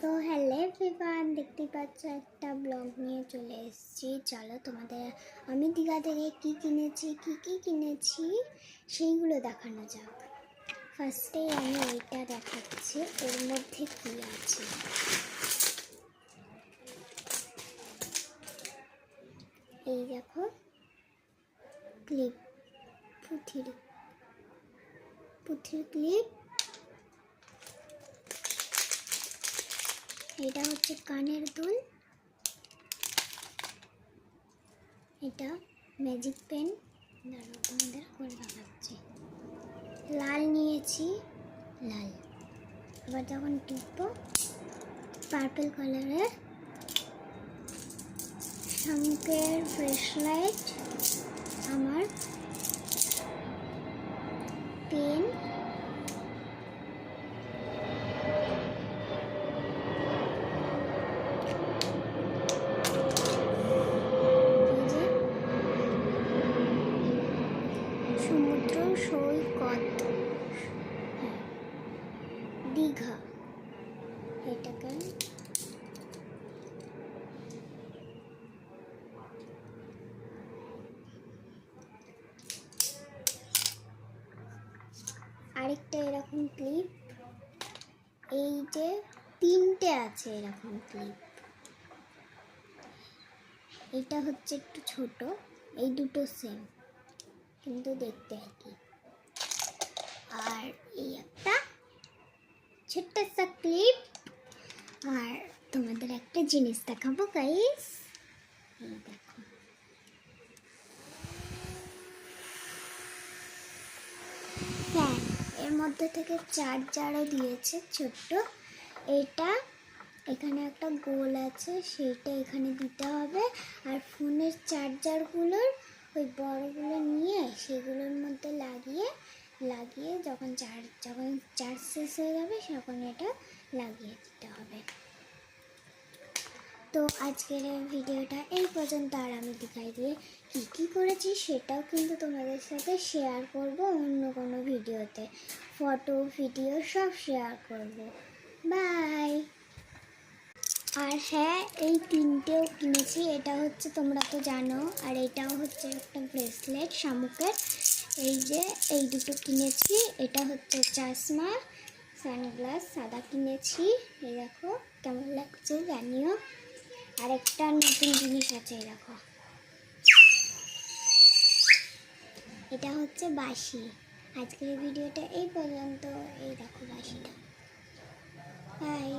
তো hello everyone, দেখতে পাচ্ছ একটা ব্লগ নিয়ে চলে এসেছি। চলো তোমাদের আমি দীঘা থেকে কী কিনেছি সেইগুলো দেখানো যাক। ফার্স্টে আমি এইটা দেখাচ্ছি, এর মধ্যে কী আছে। এই দেখো, ক্লিপ, পুঁথির ক্লিপ। এটা হচ্ছে কানের দুল, এটা ম্যাজিক পেন, তোমাদের করে দেখাচ্ছি। লাল নিয়েছি, লাল। এবার যখন টিপবো পার্পল কালারের শামুকের ব্রেসলেট, আমার পেন, সমুদ্র সৈকত, দীঘা। এটাকে আরেকটা এরকম ক্লিপ, এই যে তিনটে আছে এরকম ক্লিপ। এটা হচ্ছে একটু ছোট, এই দুটো সেম কিন্তু দেখতে একই। আর এই একটা ছোট্ট একটা ক্লিপ। আর তোমাদের একটা জিনিস দেখাবো গাইস, এই দেখো। ফ্যান, এর মধ্যে থেকে চার্জারও দিয়েছে ছোট্ট। এটা এখানে একটা গোল আছে, সেইটা এখানে দিতে হবে। আর ফোনের চার্জারগুলোর ওই বড়গুলো নিয়ে সেগুলোর মধ্যে লাগিয়ে যখন চার্জ শেষ হয়ে যাবে তখন এটা লাগিয়ে দিতে হবে। তো আজকের ভিডিওটা এই পর্যন্ত। আর আমি দেখাই দিয়ে কী করেছি সেটাও কিন্তু তোমাদের সাথে শেয়ার করব অন্য কোনো ভিডিওতে। ফটো ভিডিও সব শেয়ার করব। বাই। আর হ্যাঁ, এই তিনটেও কিনেছি। এটা হচ্ছে তোমরা তো জানো। আর এটাও হচ্ছে একটা ব্রেসলেট শামুকের। এই যে এই দুটো কিনেছি। এটা হচ্ছে চশমা, সানগ্লাস সাদা কিনেছি। এই দেখো কেমন লাগছে জানিও। আর একটা নতুন জিনিস আছে, এই দেখো, এটা হচ্ছে বাঁশি। আজকের ভিডিওটা এই পর্যন্ত। এই দেখো বাঁশিটা। বাই।